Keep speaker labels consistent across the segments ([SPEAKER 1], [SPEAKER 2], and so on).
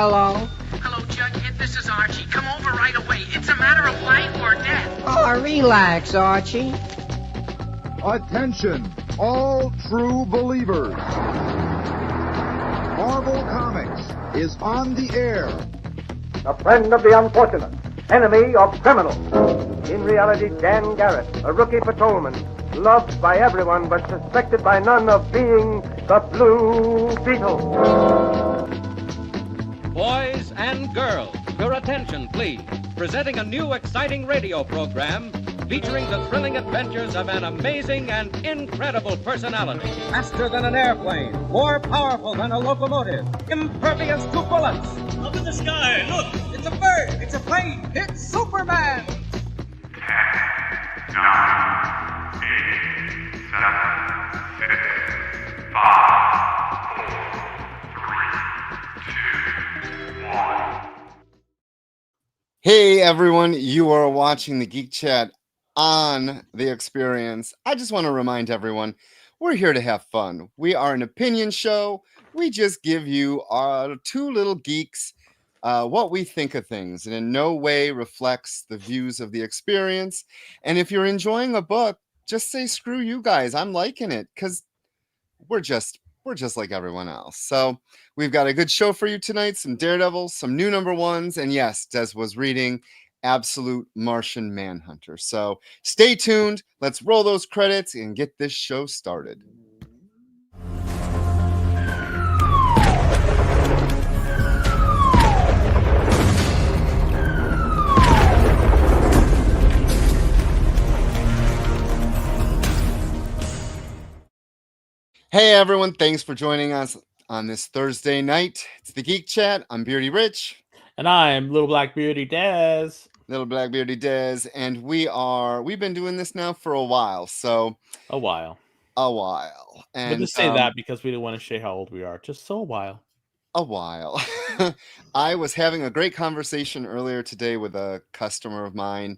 [SPEAKER 1] Hello?
[SPEAKER 2] Hello, Jughead. This is Archie. Come over right away. It's a matter of life or death.
[SPEAKER 1] Oh, relax, Archie.
[SPEAKER 3] Attention, all true believers. Marvel Comics is on the air.
[SPEAKER 4] A friend of the unfortunate, enemy of criminals. In reality, Dan Garrett, a rookie patrolman, loved by everyone but suspected by none of being the Blue Beetle.
[SPEAKER 5] Boys and girls, your attention, please. Presenting a new exciting radio program featuring the thrilling adventures of an amazing and incredible personality.
[SPEAKER 6] Faster than an airplane, more powerful than a locomotive, impervious to bullets.
[SPEAKER 7] Up in the sky, look!
[SPEAKER 6] It's a bird, it's a plane, it's Superman!
[SPEAKER 8] 10, 9, 8, 7, 6, 5, 4, 3, 2, 1.
[SPEAKER 9] Hey everyone, you are watching the Geek Chat on The Experience. I just want to remind everyone, we're here to have fun. We are an opinion show. We just give you our two little geeks what we think of things, and in no way reflects the views of The Experience. And if you're enjoying a book, just say screw you guys. I'm liking it because we're just like everyone else. So we've got a good show for you tonight, some Daredevils, some new number ones, and yes, Des was reading Absolute Martian Manhunter. So stay tuned. Let's roll those credits and get this show started. Hey everyone, thanks for joining us on this Thursday night. It's the Geek Chat. I'm Beardy Rich.
[SPEAKER 10] And I'm Little Black Beardy Dez.
[SPEAKER 9] Little Black Beardy Dez. And we've been doing this now for a while. So
[SPEAKER 10] a while.
[SPEAKER 9] And
[SPEAKER 10] but just say that because we don't want to say how old we are. Just so a while.
[SPEAKER 9] I was having a great conversation earlier today with a customer of mine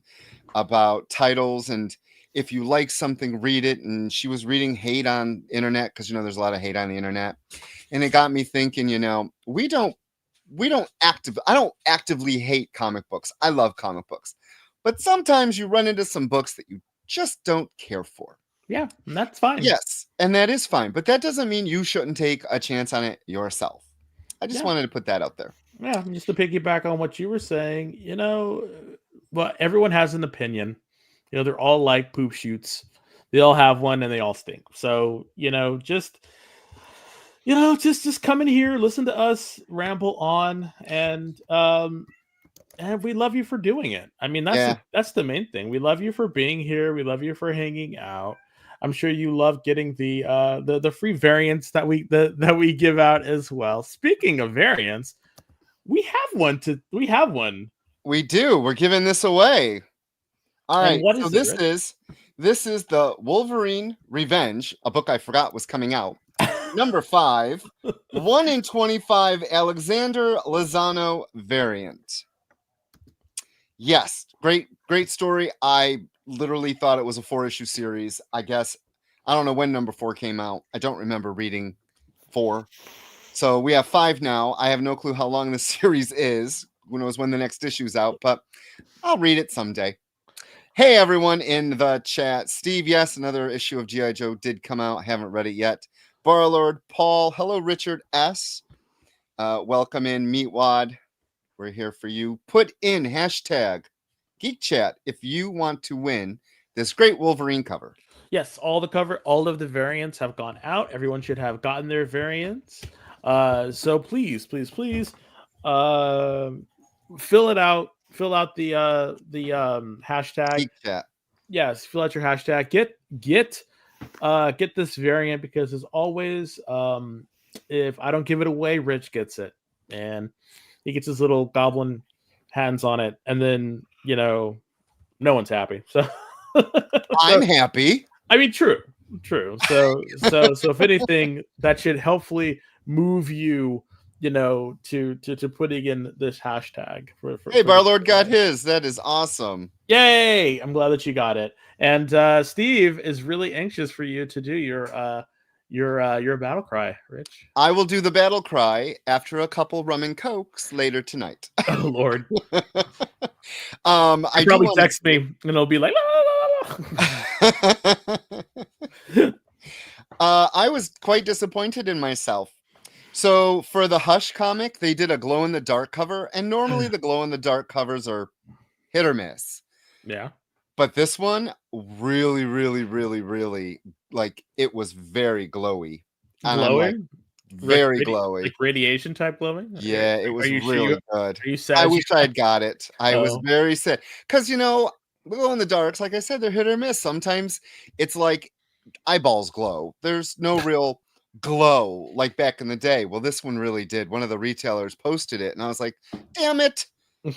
[SPEAKER 9] about titles, and if you like something, read it. And she was reading hate on internet because, there's a lot of hate on the internet. And it got me thinking, I don't actively hate comic books. I love comic books. But sometimes you run into some books that you just don't care for.
[SPEAKER 10] Yeah, and that's fine.
[SPEAKER 9] Yes, and that is fine. But that doesn't mean you shouldn't take a chance on it yourself. I just wanted to put that out there.
[SPEAKER 10] Yeah, just to piggyback on what you were saying, well, everyone has an opinion. They're all like poop shoots. They all have one and they all stink. So, just come in here, listen to us ramble on, and we love you for doing it. I mean, that's the main thing. We love you for being here. We love you for hanging out. I'm sure you love getting the free variants that we give out as well. Speaking of variants, we have one. We
[SPEAKER 9] do. We're giving this away. All right, so this is the Wolverine Revenge, a book I forgot was coming out. Number 5, 1 in 25 Alexander Lozano variant. Yes, great story. I literally thought it was a 4-issue series. I guess I don't know when number 4 came out. I don't remember reading 4. So we have 5 now. I have no clue how long this series is. Who knows when the next issue's out, but I'll read it someday. Hey, everyone in the chat. Steve, yes, another issue of G.I. Joe did come out. I haven't read it yet. Barlord, Paul, hello, Richard S. Welcome in, Meatwad. We're here for you. Put in hashtag Geek Chat if you want to win this great Wolverine cover.
[SPEAKER 10] Yes, all of the variants have gone out. Everyone should have gotten their variants. So please, fill it out. Fill out the hashtag
[SPEAKER 9] Geek Chat.
[SPEAKER 10] Yes, fill out your hashtag. Get this variant because as always, if I don't give it away, Rich gets it, and he gets his little goblin hands on it, and then no one's happy. So
[SPEAKER 9] I'm happy.
[SPEAKER 10] I mean, true. So if anything, that should hopefully move you. To putting in this hashtag.
[SPEAKER 9] Hey, Barlord got his. That is awesome.
[SPEAKER 10] Yay! I'm glad that you got it. And Steve is really anxious for you to do your your battle cry, Rich.
[SPEAKER 9] I will do the battle cry after a couple rum and cokes later tonight.
[SPEAKER 10] Oh Lord.
[SPEAKER 9] I
[SPEAKER 10] probably text me and it'll be like
[SPEAKER 9] I was quite disappointed in myself. So for the Hush comic, they did a glow in the dark cover, and normally the glow in the dark covers are hit or miss.
[SPEAKER 10] Yeah.
[SPEAKER 9] But this one really, really, really, really, like, it was very glowy. And
[SPEAKER 10] glowing?
[SPEAKER 9] I'm like, very glowy.
[SPEAKER 10] Like radiation type glowing?
[SPEAKER 9] Yeah, it was really good.
[SPEAKER 10] Are you sad?
[SPEAKER 9] I wish I had got it. I was very sad. Because, glow in the darks, like I said, they're hit or miss. Sometimes it's like eyeballs glow. There's no real glow like back in the day. Well, this one really did. One of the retailers posted it, and I was like, damn it.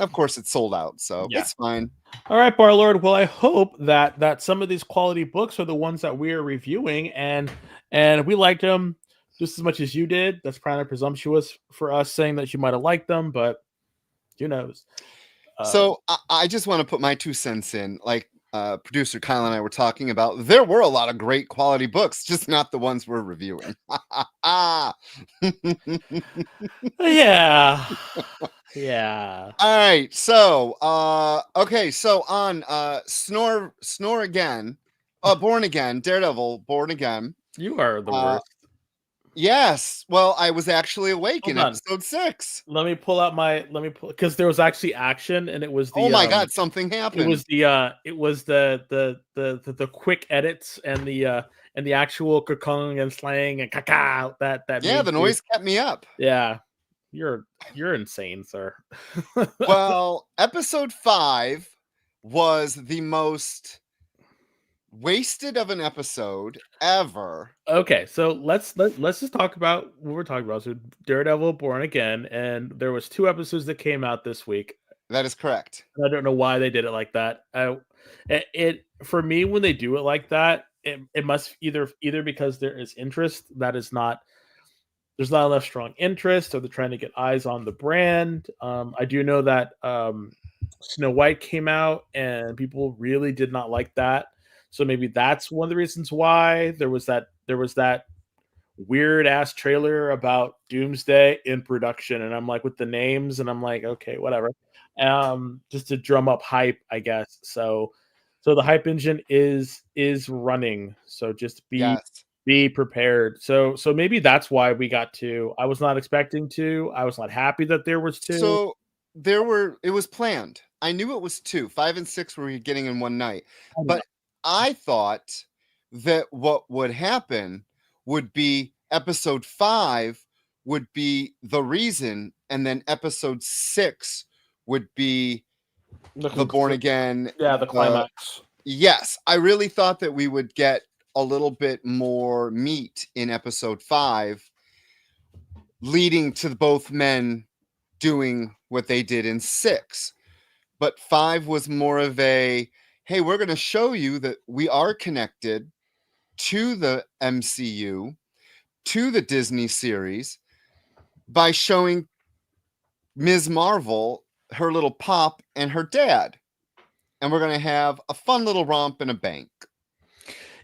[SPEAKER 9] Of course, it's sold out, so it's fine.
[SPEAKER 10] All right, Barlord. Well, I hope that some of these quality books are the ones that we are reviewing, and we liked them just as much as you did. That's kind of presumptuous for us saying that you might have liked them, but who knows?
[SPEAKER 9] So I just want to put my 2 cents in. Like producer Kyle and I were talking about, there were a lot of great quality books, just not the ones we're reviewing.
[SPEAKER 10] Yeah. Yeah.
[SPEAKER 9] All right. So, okay. So on Snore Again, Born Again, Daredevil, Born Again.
[SPEAKER 10] You are the worst.
[SPEAKER 9] Yes. Well, I was actually awake in episode 6.
[SPEAKER 10] Let me pull because there was actually action, and it was the
[SPEAKER 9] oh my god, something happened.
[SPEAKER 10] It was the quick edits and the actual kakung and slang and caca that
[SPEAKER 9] yeah, the noise kept me up.
[SPEAKER 10] Yeah. You're insane, sir.
[SPEAKER 9] Well, episode 5 was the most wasted of an episode ever.
[SPEAKER 10] Okay, so let's just talk about what we're talking about. So Daredevil Born Again, and there was 2 episodes that came out this week.
[SPEAKER 9] That is correct.
[SPEAKER 10] I don't know why they did it like that. It for me, when they do it like that, it must either because there is interest that is not. There's not enough strong interest, or they're trying to get eyes on the brand. I do know that Snow White came out, and people really did not like that. So maybe that's one of the reasons why there was that weird ass trailer about Doomsday in production, and I'm like, with the names, and I'm like, okay, whatever. Just to drum up hype, I guess. So the hype engine is running. So just be prepared. So maybe that's why we got 2. I was not expecting 2. I was not happy that there was 2.
[SPEAKER 9] So it was planned. I knew it was 2. 5 and 6 were getting in one night. But I thought that what would happen would be episode 5 would be the reason, and then episode 6 would be the Born Again.
[SPEAKER 10] Yeah, the climax.
[SPEAKER 9] Yes, I really thought that we would get a little bit more meat in episode 5, leading to both men doing what they did in 6. But 5 was more of a, hey, we're going to show you that we are connected to the MCU, to the Disney series, by showing Ms. Marvel, her little pop, and her dad. And we're going to have a fun little romp in a bank.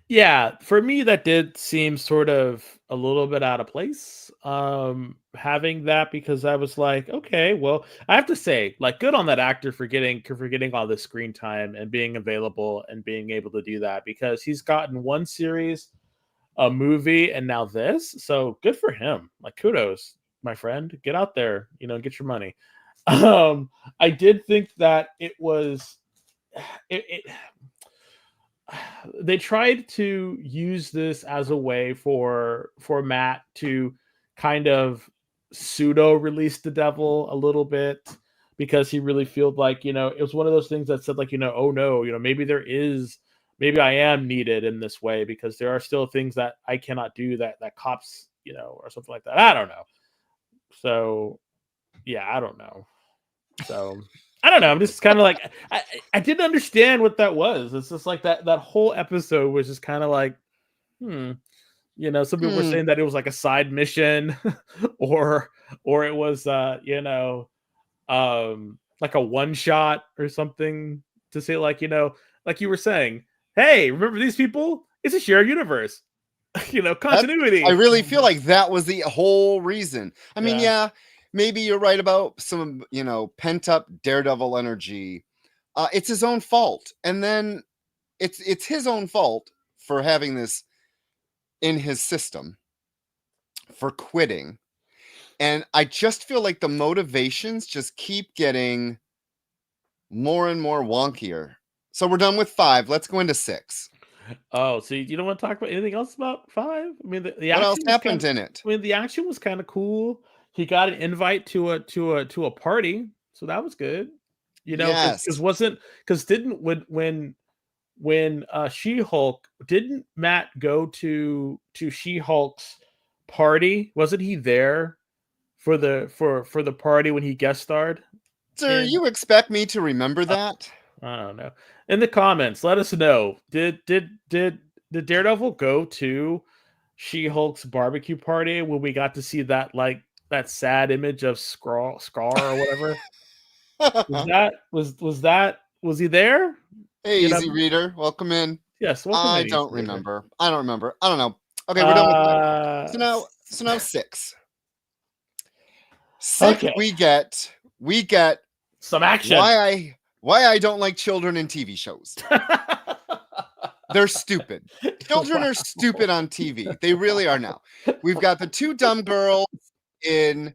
[SPEAKER 10] Yeah, for me, that did seem sort of a little bit out of place, having that, because I was like, okay, well, I have to say, like, good on that actor for getting all this screen time and being available and being able to do that, because he's gotten 1 series, a movie, and now this. So good for him. Like, kudos, my friend. Get out there, get your money. I did think that it was they tried to use this as a way for Matt to kind of pseudo release the devil a little bit, because he really felt like, it was one of those things that said, like, oh no, maybe I am needed in this way, because there are still things that I cannot do that cops, or something like that. I don't know. So yeah, I don't know. So I don't know. I'm just kind of like, I didn't understand what that was. It's just like that whole episode was just kind of like, some people were saying that it was like a side mission, or it was, like a one shot or something, to say, like, like you were saying, hey, remember these people? It's a shared universe. continuity.
[SPEAKER 9] I really feel like that was the whole reason. I mean, yeah, maybe you're right about some, pent up Daredevil energy. It's his own fault. And then it's his own fault for having this in his system, for quitting. And I just feel like the motivations just keep getting more and more wonkier. So we're done with 5. Let's go into 6.
[SPEAKER 10] Oh, so you don't want to talk about anything else about 5? I mean, the
[SPEAKER 9] what
[SPEAKER 10] action
[SPEAKER 9] else happened in it?
[SPEAKER 10] I mean, the action was kind of cool. He got an invite to a party, so that was good.
[SPEAKER 9] Yes.
[SPEAKER 10] Because didn't when She-Hulk, didn't Matt go to She-Hulk's party? Wasn't he there for the party when he guest starred?
[SPEAKER 9] Sir, you expect me to remember that?
[SPEAKER 10] I don't know. In the comments, let us know. Did Daredevil go to She-Hulk's barbecue party when we got to see that sad image of Scar or whatever? Was he there?
[SPEAKER 9] Hey, Easy Reader, welcome in.
[SPEAKER 10] Yes, welcome in.
[SPEAKER 9] I don't remember. I don't know. Okay, we're done with that. So now 6. 6, okay. We get
[SPEAKER 10] some action.
[SPEAKER 9] Why I don't like children in TV shows. They're stupid. Children are stupid on TV. They really are now. We've got the 2 dumb girls in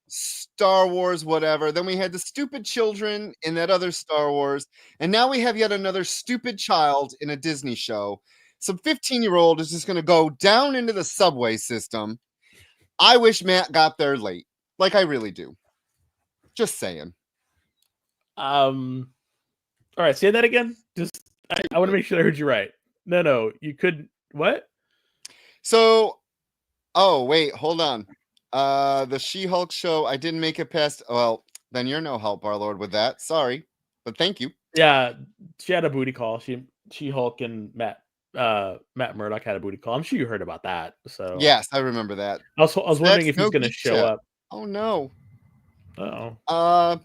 [SPEAKER 9] Star Wars, whatever. Then we had the stupid children in that other Star Wars. And now we have yet another stupid child in a Disney show. Some 15-year-old is just going to go down into the subway system. I wish Matt got there late. Like, I really do. Just saying.
[SPEAKER 10] All right, say that again. I want to make sure I heard you right. No, you couldn't. What?
[SPEAKER 9] So, wait, hold on. The She-Hulk show, I didn't make it past. Well, then you're no help, our Lord, with that. Sorry, but thank you.
[SPEAKER 10] Yeah, she had a booty call. She-Hulk and Matt Murdock had a booty call. I'm sure you heard about that. So
[SPEAKER 9] yes, I remember that.
[SPEAKER 10] I was wondering if he's going to show up.
[SPEAKER 9] Oh no.
[SPEAKER 10] Uh-oh.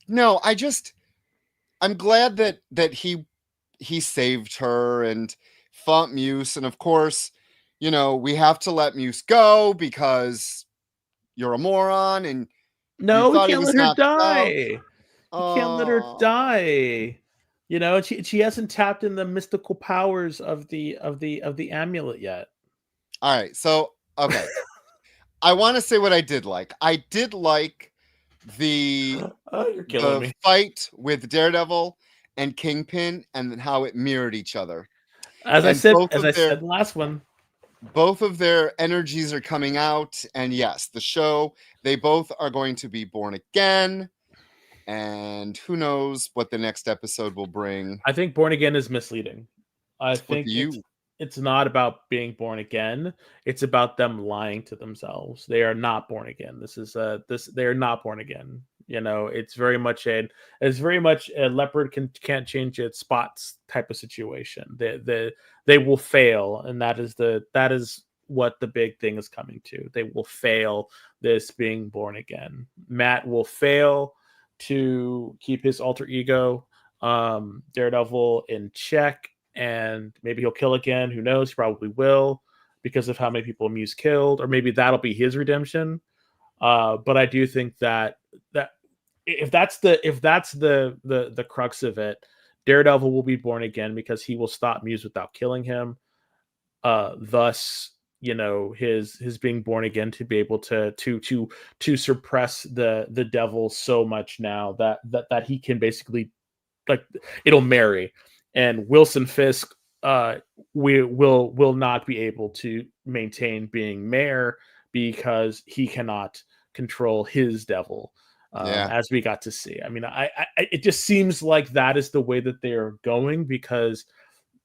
[SPEAKER 9] No, I'm glad that he saved her and fought Muse, and of course, we have to let Muse go because you're a moron, and
[SPEAKER 10] no, we can't let her die. You can't let her die. She hasn't tapped in the mystical powers of the amulet yet.
[SPEAKER 9] All right, so okay. I want to say what I did like. I did like the fight with Daredevil and Kingpin and how it mirrored each other.
[SPEAKER 10] As I said in the last one.
[SPEAKER 9] Both of their energies are coming out, and yes, the show, they both are going to be born again, and who knows what the next episode will bring.
[SPEAKER 10] I think born again is misleading. I think it's not about being born again. It's about them lying to themselves. They are not born again. They are not born again. It's very much a leopard can't change its spots type of situation. They will fail, and that is what the big thing is coming to. They will fail this being born again. Matt will fail to keep his alter ego, Daredevil, in check, and maybe he'll kill again. Who knows? He probably will, because of how many people Muse killed, or maybe that'll be his redemption. But I do think that if that's the crux of it, Daredevil will be born again because he will stop Muse without killing him. Thus, his being born again to be able to suppress the devil so much now that he can basically, like, it'll marry, and Wilson Fisk will not be able to maintain being mayor because he cannot control his devil. As we got to see. I mean, it just seems like that is the way that they are going, because,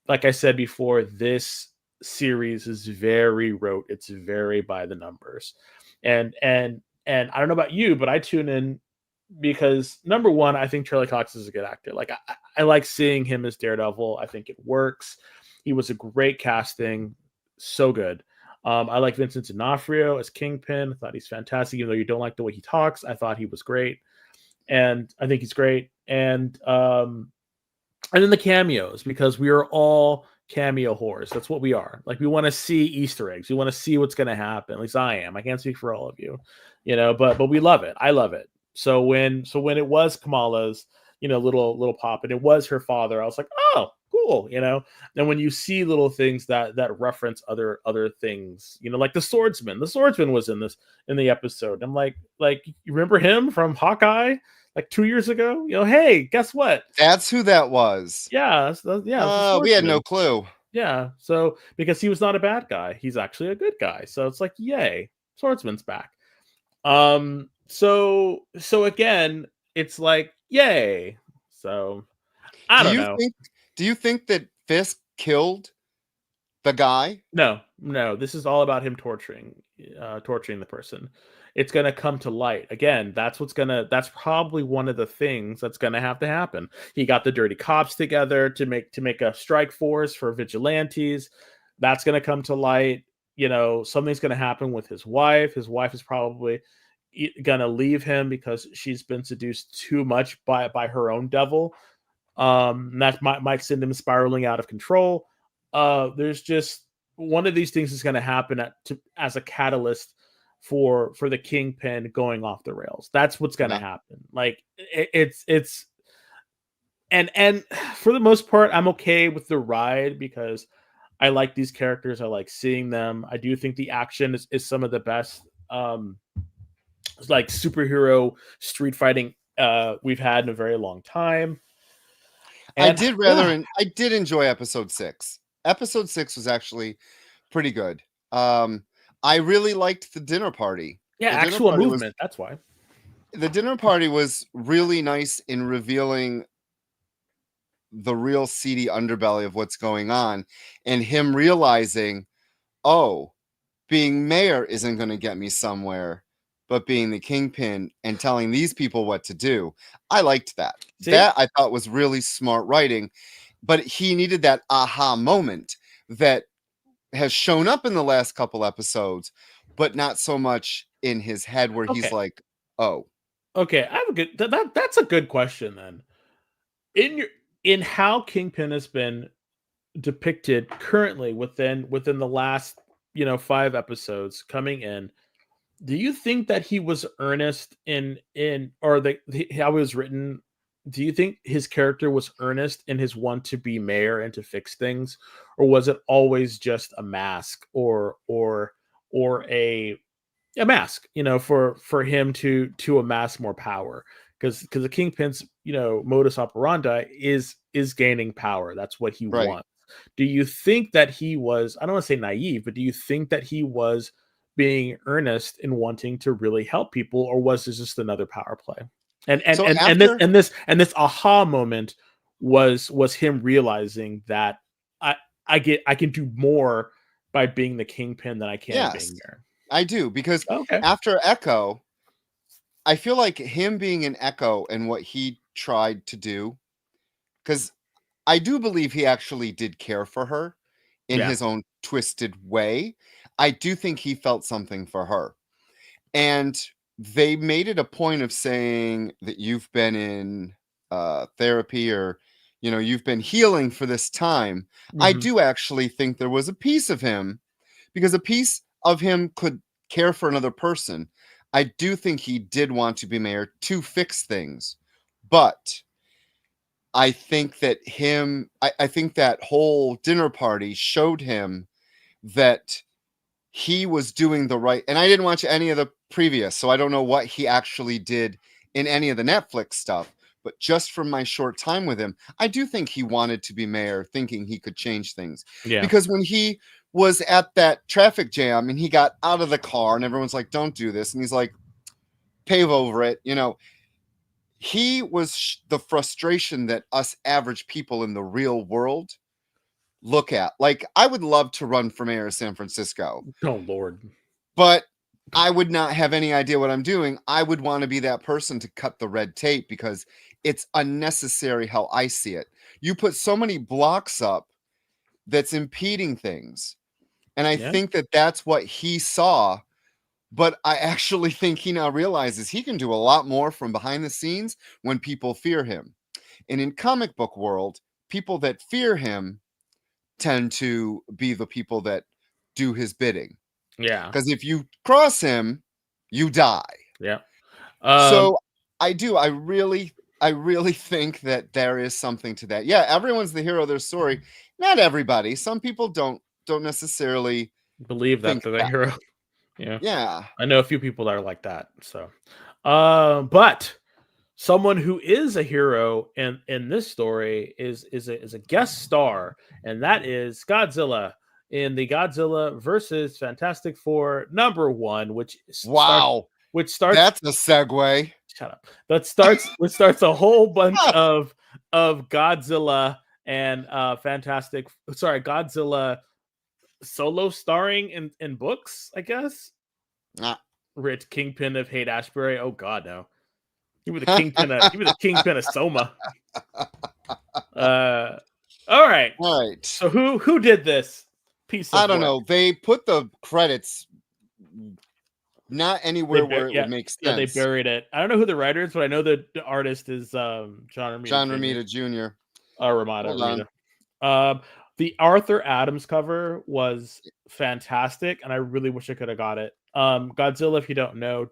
[SPEAKER 10] like I said before, this series is very rote. It's very by the numbers, and I don't know about you, but I tune in because, number one, I think Charlie Cox is a good actor. Like, I like seeing him as Daredevil. I think it works. He was a great casting, so good. I like Vincent D'Onofrio as Kingpin. I thought he's fantastic. Even though you don't like the way he talks, I thought he was great, and I think he's great. And then the cameos, because we are all cameo whores. That's what we are. Like, we want to see Easter eggs. We want to see what's going to happen. At least I am. I can't speak for all of you, but we love it. I love it. So when it was Kamala's, little pop, and it was her father, I was like, oh, cool. Then when you see little things that reference other things, like the swordsman was in the episode. I'm like, you remember him from Hawkeye? Like 2 years ago, hey, guess what?
[SPEAKER 9] That's who that was.
[SPEAKER 10] Yeah,
[SPEAKER 9] we had no clue.
[SPEAKER 10] Yeah, so because he was not a bad guy, he's actually a good guy. So it's like, yay, swordsman's back. So again, it's like, yay. So I don't know.
[SPEAKER 9] Do you think that Fisk killed the guy?
[SPEAKER 10] No. This is all about him torturing the person. It's going to come to light. Again, that's probably one of the things that's going to have to happen. He got the dirty cops together to make a strike force for vigilantes. That's going to come to light. Something's going to happen with his wife. His wife is probably going to leave him because she's been seduced too much by her own devil. That might send him spiraling out of control. There's just one of these things is going to happen as a catalyst for the Kingpin going off the rails. That's what's going to happen. Like it's and for the most part, I'm okay with the ride because I like these characters. I like seeing them. I do think the action is some of the best like superhero street fighting we've had in a very long time.
[SPEAKER 9] And I did enjoy episode 6. Episode 6 was actually pretty good. I really liked the dinner party.
[SPEAKER 10] Yeah, actual movement. That's why.
[SPEAKER 9] The dinner party was really nice in revealing the real seedy underbelly of what's going on, and him realizing, oh, being mayor isn't going to get me somewhere, but being the Kingpin and telling these people what to do. I liked that. See? That I thought was really smart writing, but he needed that aha moment that has shown up in the last couple episodes, but not so much in his head where he's like, oh.
[SPEAKER 10] Okay, I have a good that's a good question then. In how Kingpin has been depicted currently within the last 5 episodes coming in, do you think that he was earnest in or how it was written? Do you think his character was earnest in his want to be mayor and to fix things, or was it always just a mask or a mask, for him to amass more power? Because the Kingpin's modus operandi is gaining power. That's what he wants. Do you think that he was, I don't want to say naive, but do you think that he was being earnest in wanting to really help people, or was this just another power play? And this aha moment was him realizing that I can do more by being the Kingpin than I can being mayor.
[SPEAKER 9] I do, because after Echo, I feel like him being an Echo and what he tried to do, because I do believe he actually did care for her in his own twisted way. I do think he felt something for her. And they made it a point of saying that you've been in therapy, or you've been healing for this time. Mm-hmm. I do actually think there was a piece of him, because a piece of him could care for another person. I do think he did want to be mayor to fix things, but I think that I think that whole dinner party showed him that he was doing the right, and I didn't watch any of the previous, so I don't know what he actually did in any of the Netflix stuff, but just from my short time with him, I do think he wanted to be mayor, thinking he could change things. Yeah. Because when he was at that traffic jam and he got out of the car and everyone's like, don't do this, and he's like, pave over it, he was the frustration that us average people in the real world look at. Like, I would love to run for mayor of San Francisco.
[SPEAKER 10] Oh, Lord.
[SPEAKER 9] But I would not have any idea what I'm doing. I would want to be that person to cut the red tape, because it's unnecessary how I see it. You put so many blocks up that's impeding things. And I think that that's what he saw. But I actually think he now realizes he can do a lot more from behind the scenes when people fear him. And in comic book world, people that fear him tend to be the people that do his bidding.
[SPEAKER 10] Yeah.
[SPEAKER 9] Because if you cross him, you die.
[SPEAKER 10] Yeah.
[SPEAKER 9] So I really think that there is something to that. Yeah, everyone's the hero of their story. Not everybody. Some people don't necessarily
[SPEAKER 10] believe that they're the hero.
[SPEAKER 9] Yeah.
[SPEAKER 10] I know a few people that are like that. So, but someone who is a hero in this story is a guest star, and that is Godzilla in the Godzilla versus Fantastic Four #1, which starts.
[SPEAKER 9] That's a segue.
[SPEAKER 10] Shut up. That starts a whole bunch of Godzilla and Godzilla solo starring in books, I guess. Rich Kingpin of Haight-Ashbury. Oh God, no. You were the kingpin of Soma. All right. So who did this piece of
[SPEAKER 9] I don't
[SPEAKER 10] work?
[SPEAKER 9] know. They put the credits not anywhere where it would make sense.
[SPEAKER 10] Yeah, they buried it. I don't know who the writer is, but I know the artist is John
[SPEAKER 9] Romita Jr.
[SPEAKER 10] Romita. The Arthur Adams cover was fantastic, and I really wish I could have got it. Godzilla, if you don't know,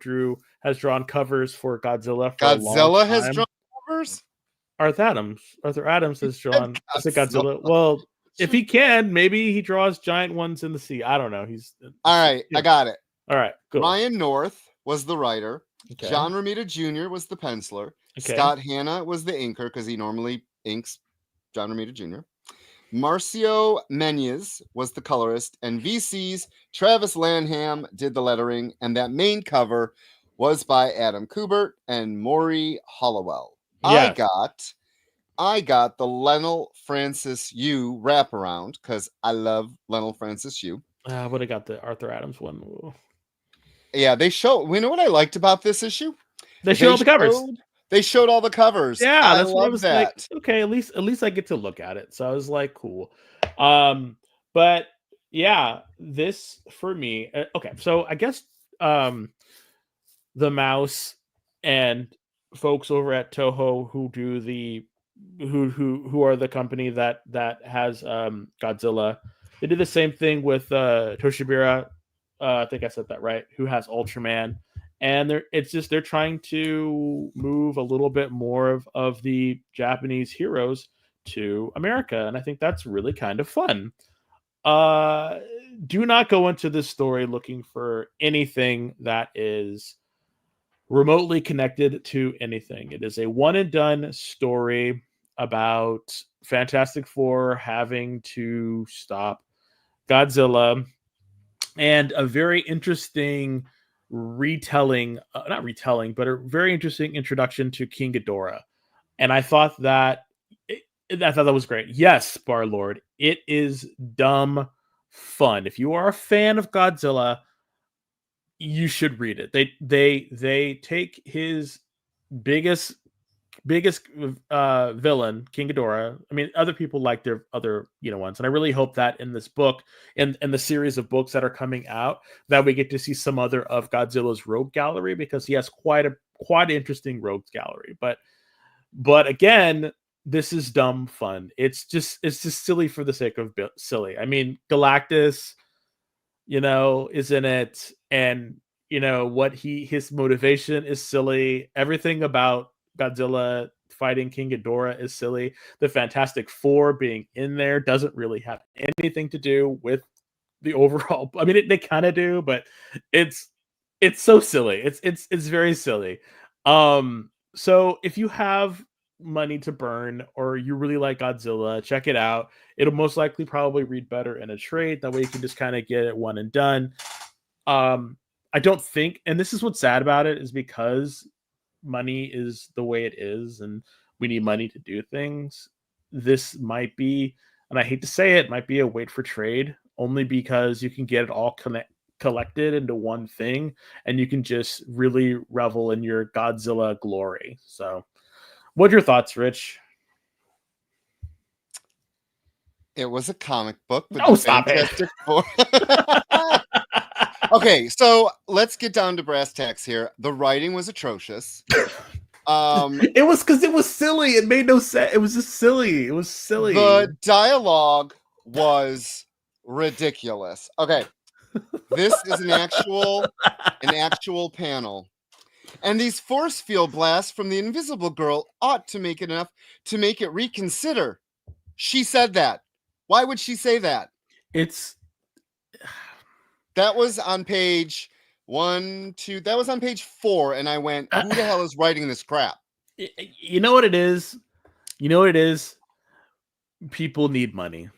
[SPEAKER 10] has drawn covers for Godzilla for a long time.
[SPEAKER 9] Has drawn covers?
[SPEAKER 10] Arthur Adams has drawn Godzilla. Well, if he can, maybe he draws giant ones in the sea. I don't know.
[SPEAKER 9] All right, I got it.
[SPEAKER 10] All right, cool.
[SPEAKER 9] Ryan North was the writer.
[SPEAKER 10] Okay.
[SPEAKER 9] John Romita Jr. was the penciler.
[SPEAKER 10] Okay.
[SPEAKER 9] Scott Hanna was the inker because he normally inks John Romita Jr. Marcio Menez was the colorist, and VC's Travis Lanham did the lettering, and that main cover was by Adam Kubert and Maury Hollowell.
[SPEAKER 10] Yes.
[SPEAKER 9] I got the Lionel Francis Yu wraparound because I love Lionel Francis Yu.
[SPEAKER 10] I would have got the Arthur Adams one.
[SPEAKER 9] Yeah, they show. We know what I liked about this issue.
[SPEAKER 10] They showed all the covers.
[SPEAKER 9] They showed all the covers.
[SPEAKER 10] Yeah, that's what I was like. Okay, at least I get to look at it. So I was like, cool. But yeah, this for me. Okay, so I guess the Mouse and folks over at Toho who do who are the company that has Godzilla. They did the same thing with Toshibira. I think I said that right. Who has Ultraman? And they're trying to move a little bit more of the Japanese heroes to America, and I think that's really kind of fun. Do not go into this story looking for anything that is remotely connected to anything. It is a one and done story about Fantastic Four having to stop Godzilla, and a very interesting not retelling, but a very interesting introduction to King Ghidorah. And I thought that was great. Yes, Barlord, it is dumb fun. If you are a fan of Godzilla, you should read it. They take his biggest villain, King Ghidorah. I mean, other people like their other ones, and I really hope that in this book and the series of books that are coming out, that we get to see some other of Godzilla's rogue gallery, because he has quite an interesting rogue gallery. But again, this is dumb fun. It's just silly for the sake of silly. I mean, Galactus, is in it, and what his motivation is silly. Everything about Godzilla fighting King Ghidorah is silly. The Fantastic Four being in there doesn't really have anything to do with the overall. I mean, they kind of do, but it's so silly. It's very silly. So if you have money to burn, or you really like Godzilla, check it out. It'll most likely probably read better in a trade. That way you can just kind of get it one and done. I don't think, and this is what's sad about it, is because money is the way it is, and we need money to do things. This might be, and I hate to say it, might be a wait for trade, only because you can get it all collected into one thing, and you can just really revel in your Godzilla glory. So, what are your thoughts, Rich?
[SPEAKER 9] It was a comic book.
[SPEAKER 10] Oh, stop it.
[SPEAKER 9] Okay, so let's get down to brass tacks here. The writing was atrocious.
[SPEAKER 10] It was because it was silly. It made no sense. It was just silly. It was silly.
[SPEAKER 9] The dialogue was ridiculous. Okay, this is an actual panel. And these force field blasts from the Invisible Girl ought to make it enough to make it reconsider. She said that. Why would she say that? That was on page 1, 2. That was on page 4, and I went, "Who the hell is writing this crap?"
[SPEAKER 10] You know what it is? You know what it is? People need money,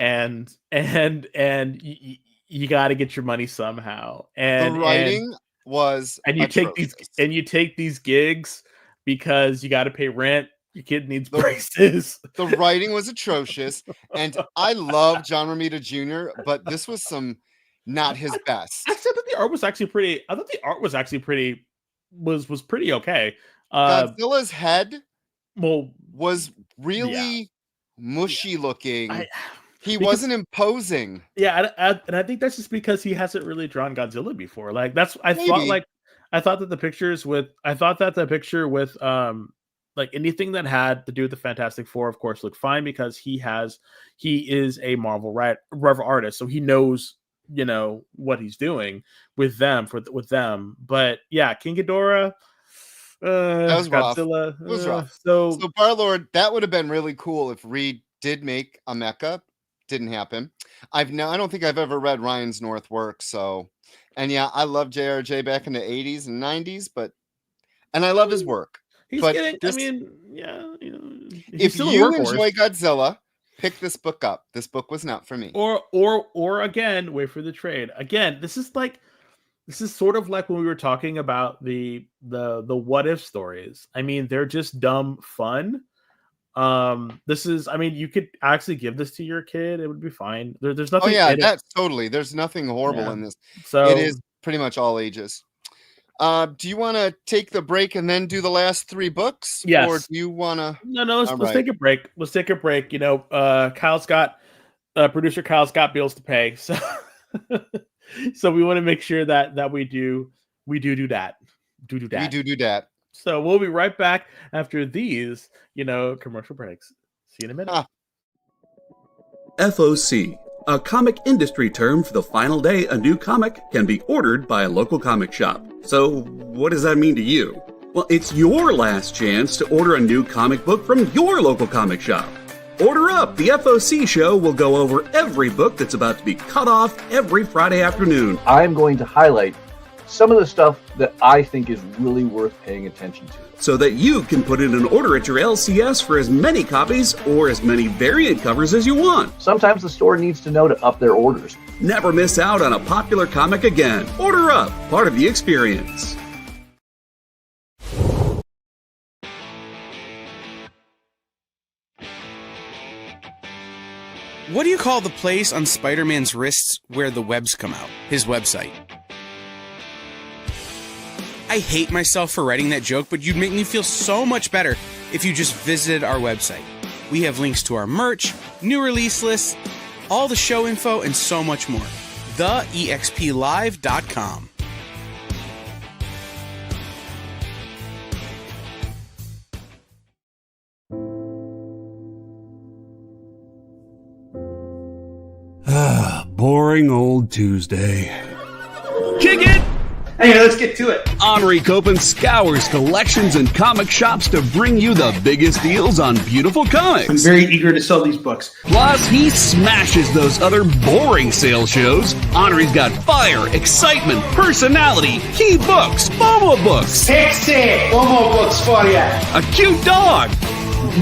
[SPEAKER 10] and you got to get your money somehow. And
[SPEAKER 9] the writing was
[SPEAKER 10] you take these gigs because you got to pay rent. Your kid needs braces.
[SPEAKER 9] The writing was atrocious, and I love John Romita Jr., but this was not his best.
[SPEAKER 10] I said that the art was actually pretty. I thought the art was actually pretty pretty okay.
[SPEAKER 9] Godzilla's head was really mushy looking. He wasn't imposing.
[SPEAKER 10] Yeah, and I think that's just because he hasn't really drawn Godzilla before. Like I thought that the picture with like anything that had to do with the Fantastic Four, of course, looked fine because he is a Marvel artist, so he knows what he's doing with them. But yeah, King Ghidorah,
[SPEAKER 9] that was
[SPEAKER 10] Godzilla,
[SPEAKER 9] rough. It was rough. So Bar-Lord, that would have been really cool if Reed did make a mecha. Didn't happen. I don't think I've ever read Ryan's North work. So, and yeah, I love JRJ back in the 80s and 90s, and I love his work.
[SPEAKER 10] He's getting. I mean, yeah.
[SPEAKER 9] If you enjoy Godzilla, pick this book up. This book was not for me.
[SPEAKER 10] Or again, wait for the trade. Again, this is sort of like when we were talking about the what if stories. I mean, they're just dumb fun. You could actually give this to your kid. It would be fine. There's nothing.
[SPEAKER 9] Oh yeah, that's totally. There's nothing horrible in this. So it is pretty much all ages. Do you want to take the break and then do the last 3 books?
[SPEAKER 10] Yes.
[SPEAKER 9] Or do you want to?
[SPEAKER 10] No. Let's take a break. Let's take a break. Producer Kyle's got bills to pay, so so we want to make sure that we do that. We do that. So we'll be right back after these, commercial breaks. See you in a minute.
[SPEAKER 7] FOC, a comic industry term for the final day a new comic can be ordered by a local comic shop. So what does that mean to you? Well, it's your last chance to order a new comic book from your local comic shop. Order up! The FOC show will go over every book that's about to be cut off every Friday afternoon.
[SPEAKER 11] I'm going to highlight some of the stuff that I think is really worth paying attention to,
[SPEAKER 7] so that you can put in an order at your LCS for as many copies or as many variant covers as you want.
[SPEAKER 11] Sometimes the store needs to know to up their orders.
[SPEAKER 7] Never miss out on a popular comic again. Order up, part of the experience.
[SPEAKER 12] What do you call the place on Spider-Man's wrists where the webs come out? His website. I hate myself for writing that joke, but you'd make me feel so much better if you just visited our website. We have links to our merch, new release lists, all the show info, and so much more. TheEXPLive.com.
[SPEAKER 7] Boring old Tuesday.
[SPEAKER 13] Kick it! Hey, let's get to it.
[SPEAKER 7] Henri Copen scours collections and comic shops to bring you the biggest deals on beautiful comics.
[SPEAKER 13] I'm very eager to sell these books.
[SPEAKER 7] Plus, he smashes those other boring sales shows. Henri's got fire, excitement, personality, key books, Momo books.
[SPEAKER 13] Sexy Momo books for you.
[SPEAKER 7] A cute dog.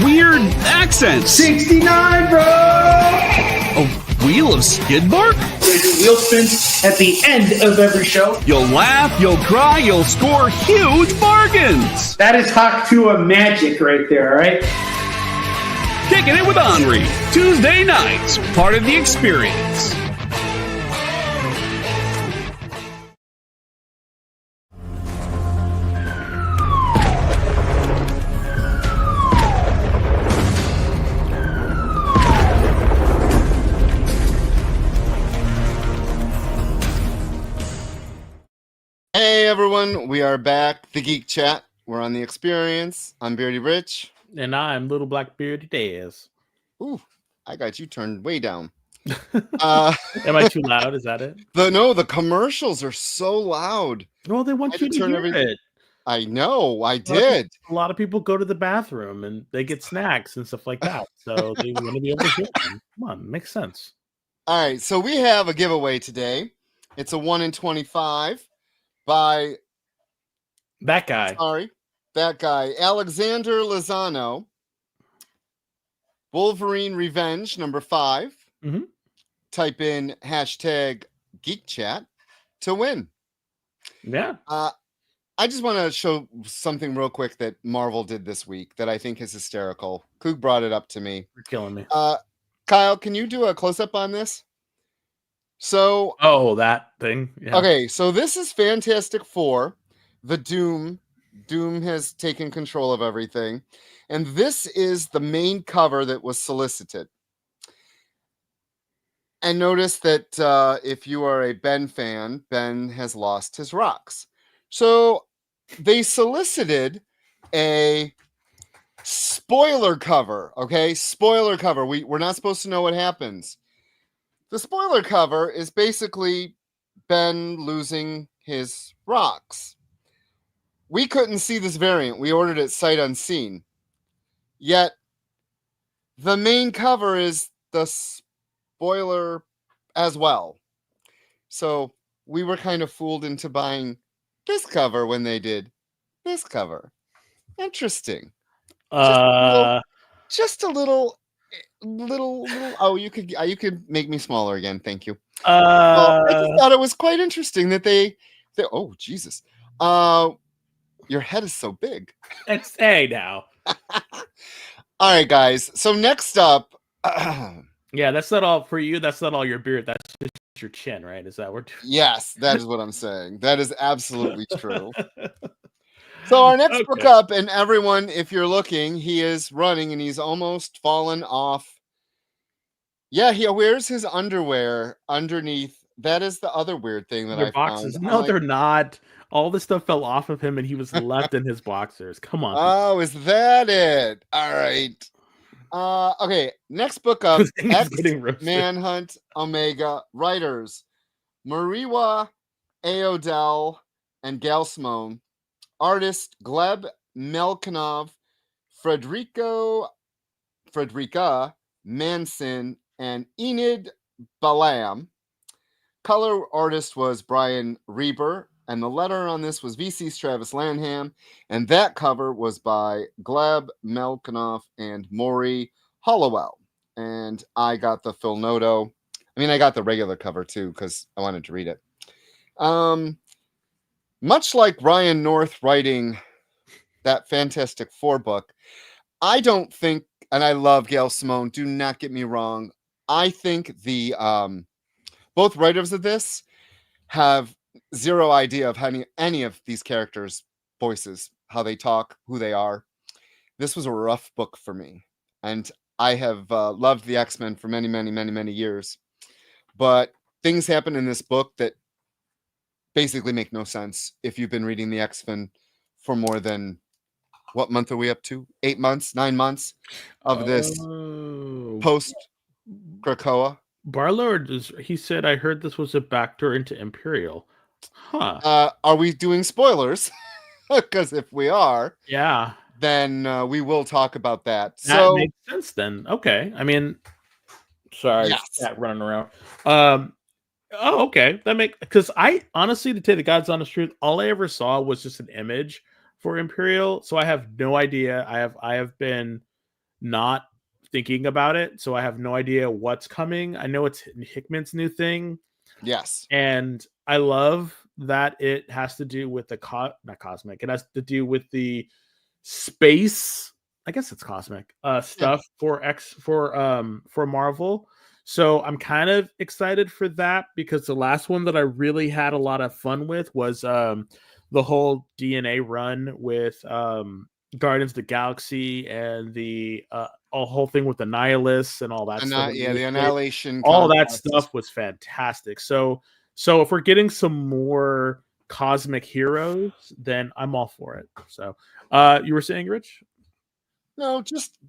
[SPEAKER 7] Weird accents.
[SPEAKER 13] 69, bro!
[SPEAKER 7] A wheel of skid bark?
[SPEAKER 13] They do wheel spins at the end of every show.
[SPEAKER 7] You'll laugh, you'll cry, you'll score huge bargains.
[SPEAKER 13] That is Hakutua magic right there, all right?
[SPEAKER 7] Kicking it with Henri. Tuesday nights, part of the experience.
[SPEAKER 9] Hey everyone, we are back. The Geek Chat. We're on the experience. I'm Beardy Rich.
[SPEAKER 10] And I'm Little Black Beardy Daz.
[SPEAKER 9] Ooh, I got you turned way down.
[SPEAKER 10] Am I too loud? Is that it?
[SPEAKER 9] The commercials are so loud.
[SPEAKER 10] Well, they want you to hear it.
[SPEAKER 9] I know, I did.
[SPEAKER 10] A lot of people go to the bathroom and they get snacks and stuff like that, so they want to be able to hear them. Come on, makes sense.
[SPEAKER 9] All right, so we have a giveaway today. It's a 1 in 25 by
[SPEAKER 10] that guy.
[SPEAKER 9] Alexander Lozano. Wolverine Revenge number 5.
[SPEAKER 10] Mm-hmm.
[SPEAKER 9] Type in hashtag Geek Chat to win.
[SPEAKER 10] Yeah.
[SPEAKER 9] I just want to show something real quick that Marvel did this week that I think is hysterical. Coog brought it up to me.
[SPEAKER 10] You're killing me.
[SPEAKER 9] Kyle, can you do a close-up on this? So,
[SPEAKER 10] that thing.
[SPEAKER 9] Yeah. Okay, so this is Fantastic Four. The Doom has taken control of everything. And this is the main cover that was solicited. And notice that if you are a Ben fan, Ben has lost his rocks. So they solicited a spoiler cover. Okay, spoiler cover. We're not supposed to know what happens. The spoiler cover is basically Ben losing his rocks. We couldn't see this variant. We ordered it sight unseen. Yet the main cover is the spoiler as well. So we were kind of fooled into buying this cover when they did this cover. Interesting. Just a little. Oh, you could make me smaller again. Thank you. I just thought it was quite interesting that they. Oh Jesus. Your head is so big.
[SPEAKER 10] It's now.
[SPEAKER 9] All right, guys. So next up.
[SPEAKER 10] Yeah, that's not all for you. That's not all your beard. That's just your chin, right? Is that what?
[SPEAKER 9] Yes, that is what I'm saying. That is absolutely true. So our next book up, and everyone, if you're looking, he is running and he's almost fallen off. Yeah, he wears his underwear underneath. That is the other weird thing that I
[SPEAKER 10] boxes.
[SPEAKER 9] found.
[SPEAKER 10] No, they're not. All the stuff fell off of him and he was left in his boxers. Come on.
[SPEAKER 9] Oh, is that it? All right. Okay, next book up. X Manhunt Omega. Writers Mariwa Aodell and Gal Simone. Artist Gleb Melkanov, Frederica Manson, and Enid Balam. Color artist was Brian Reber, and the letter on this was VC's Travis Lanham, and that cover was by Gleb Melkanov and Maury Hollowell. And I got the Phil Noto. I mean, I got the regular cover too because I wanted to read it. Much like Ryan North writing that Fantastic Four book, I don't think, and I love Gail Simone, do not get me wrong, I think the both writers of this have zero idea of how any of these characters' voices, how they talk, who they are. This was a rough book for me, and I have loved the X-Men for many, many, many, many years, but things happen in this book that basically make no sense if you've been reading the X-Men for more than, what month are we up to? 8 months, 9 months of this post Krakoa.
[SPEAKER 10] Barlord, he said, I heard this was a backdoor into Imperial. Huh.
[SPEAKER 9] Are we doing spoilers? Because if we are,
[SPEAKER 10] yeah,
[SPEAKER 9] then we will talk about that.
[SPEAKER 10] That makes sense then. Okay. I mean, sorry, cat running around. Oh, okay. Because I honestly, to tell the God's honest truth, all I ever saw was just an image for Imperial, so I have no idea. I have been not thinking about it, so I have no idea what's coming. I know it's Hickman's new thing.
[SPEAKER 9] Yes,
[SPEAKER 10] and I love that it has to do with the not cosmic. It has to do with the space. I guess it's cosmic stuff for Marvel. So I'm kind of excited for that because the last one that I really had a lot of fun with was the whole DNA run with Guardians of the Galaxy and the whole thing with the Nihilists and all that stuff.
[SPEAKER 9] Yeah, the Annihilation.
[SPEAKER 10] All that stuff was fantastic. So if we're getting some more cosmic heroes, then I'm all for it. So you were saying, Rich?
[SPEAKER 9] No, just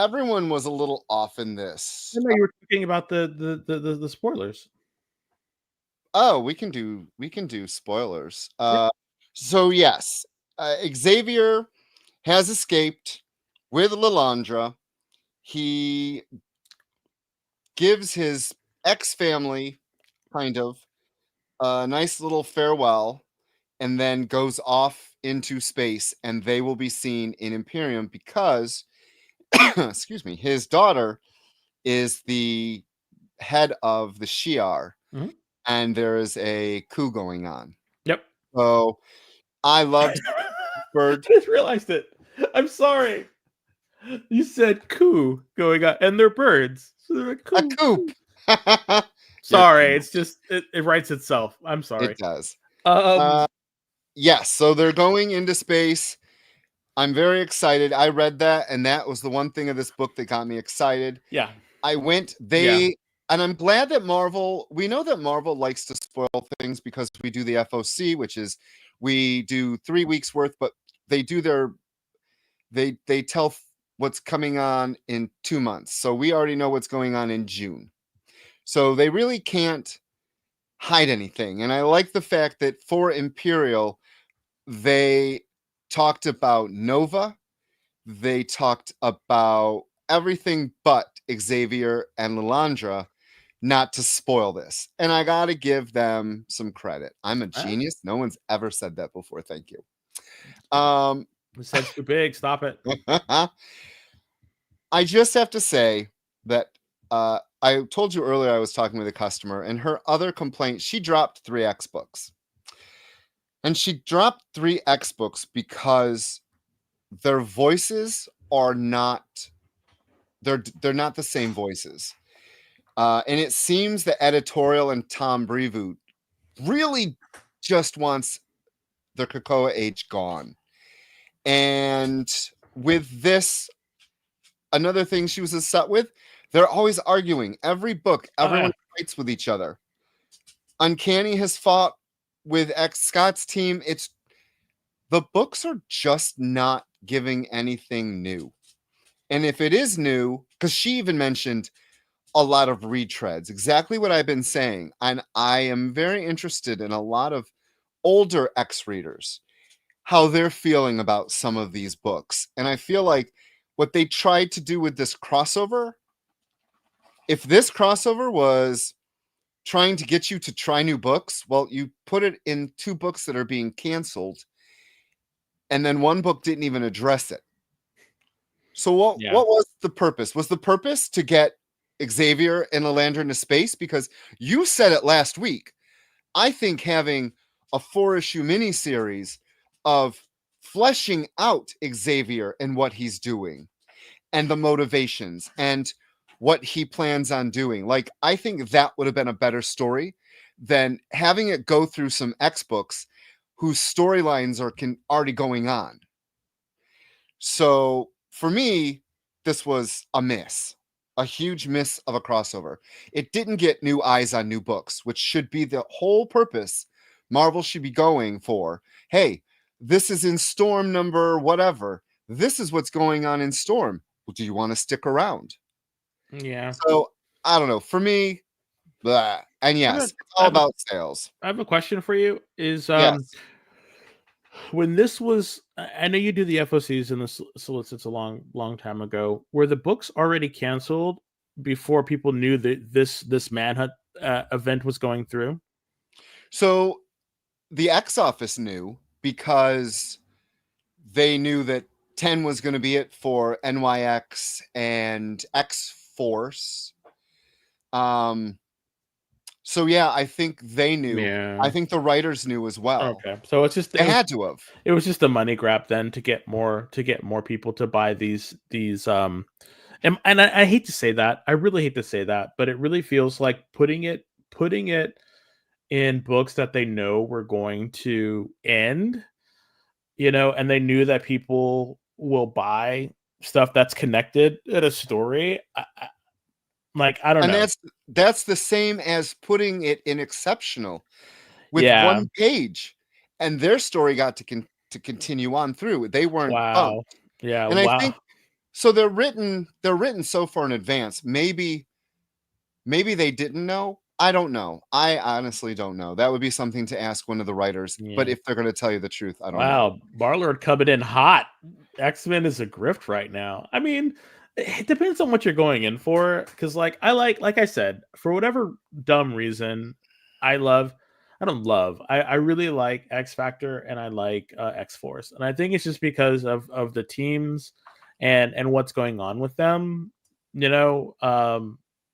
[SPEAKER 9] everyone was a little off in this.
[SPEAKER 10] I know you were talking about the spoilers.
[SPEAKER 9] Oh, we can do spoilers. So yes, Xavier has escaped with Lilandra. He gives his ex-family kind of a nice little farewell and then goes off into space, and they will be seen in Imperium because excuse me, his daughter is the head of the Shi'ar, and there is a coup going on.
[SPEAKER 10] Yep.
[SPEAKER 9] So I loved Bird.
[SPEAKER 10] I just realized it. I'm sorry. You said coup going on, and they're birds. So they're a
[SPEAKER 9] coop.
[SPEAKER 10] Sorry, it's just it writes itself. I'm sorry.
[SPEAKER 9] It does. Yes, so they're going into space. I'm very excited. I read that, and that was the one thing of this book that got me excited.
[SPEAKER 10] Yeah.
[SPEAKER 9] I went, and I'm glad that we know that Marvel likes to spoil things because we do the FOC, which is we do 3 weeks worth, but they do they tell what's coming on in 2 months. So we already know what's going on in June. So they really can't hide anything. And I like the fact that for Imperial, they talked about Nova. They talked about everything but Xavier and Lilandra, not to spoil this. And I got to give them some credit. I'm a genius. No one's ever said that before. Thank you.
[SPEAKER 10] The set's too big. Stop it.
[SPEAKER 9] I just have to say that I told you earlier I was talking with a customer, and her other complaint, she dropped 3 X books. And she dropped 3 X books because their voices are not they're not the same voices. And it seems the editorial and Tom Brevoort really just wants the Krakoa age gone. And with this, another thing she was upset with, they're always arguing. Every book, everyone fights with each other. Uncanny has fought with Scott's team. The books are just not giving anything new. And if it is new, because she even mentioned a lot of retreads, exactly what I've been saying. And I am very interested in a lot of older X readers, how they're feeling about some of these books. And I feel like what they tried to do with this crossover, if this crossover was trying to get you to try new books, well, you put it in 2 books that are being canceled, and then 1 book didn't even address it. So what was the purpose? Was the purpose to get Xavier and Lilandra into space? Because you said it last week. I think having a 4-issue miniseries of fleshing out Xavier and what he's doing and the motivations and what he plans on doing. Like, I think that would have been a better story than having it go through some X books whose storylines are already going on. So for me, this was a huge miss of a crossover. It didn't get new eyes on new books, which should be the whole purpose Marvel should be going for. Hey, this is in Storm number whatever. This is what's going on in Storm. Well, do you want to stick around?
[SPEAKER 10] Yeah.
[SPEAKER 9] So I don't know. For me, blah. And yes, it's all about sales.
[SPEAKER 10] I have a question for you. When this was, I know you do the FOCs and the solicits a long time ago. Were the books already canceled before people knew that this Manhunt event was going through?
[SPEAKER 9] So the X office knew because they knew that 10 was going to be it for NYX and X-Force. So yeah, I think they knew.
[SPEAKER 10] Yeah.
[SPEAKER 9] I think the writers knew as well.
[SPEAKER 10] Okay, so it's just
[SPEAKER 9] they had to have.
[SPEAKER 10] It was just a money grab then to get more people to buy these. And I hate to say that. I really hate to say that, but it really feels like putting it in books that they know were going to end. And they knew that people will buy stuff that's connected at a story. I don't know.
[SPEAKER 9] And that's the same as putting it in Exceptional with 1 page, and their story got to continue on through. They weren't.
[SPEAKER 10] Wow. Yeah.
[SPEAKER 9] And I think So they're written so far in advance. Maybe they didn't know. I don't know. I honestly don't know. That would be something to ask one of the writers.
[SPEAKER 10] Yeah.
[SPEAKER 9] But if they're going to tell you the truth, I don't know.
[SPEAKER 10] Wow, Barlord coming in hot. X-Men is a grift right now. I mean, it depends on what you're going in for. Because like I said, for whatever dumb reason, I really like X Factor and I like X Force, and I think it's just because of the teams and what's going on with them, you know.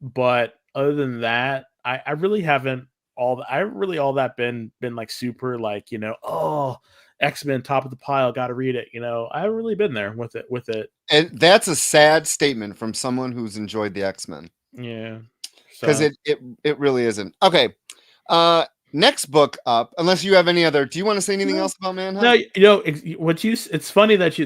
[SPEAKER 10] But other than that, I really haven't all that been like super like, you know, oh, X-Men top of the pile, got to read it, you know. I haven't really been there with it.
[SPEAKER 9] And that's a sad statement from someone who's enjoyed the X-Men.
[SPEAKER 10] Yeah,
[SPEAKER 9] because it really isn't. Okay, next book up. Unless you have any other. Do you want to say anything else about Manhunt?
[SPEAKER 10] No, you know it's funny that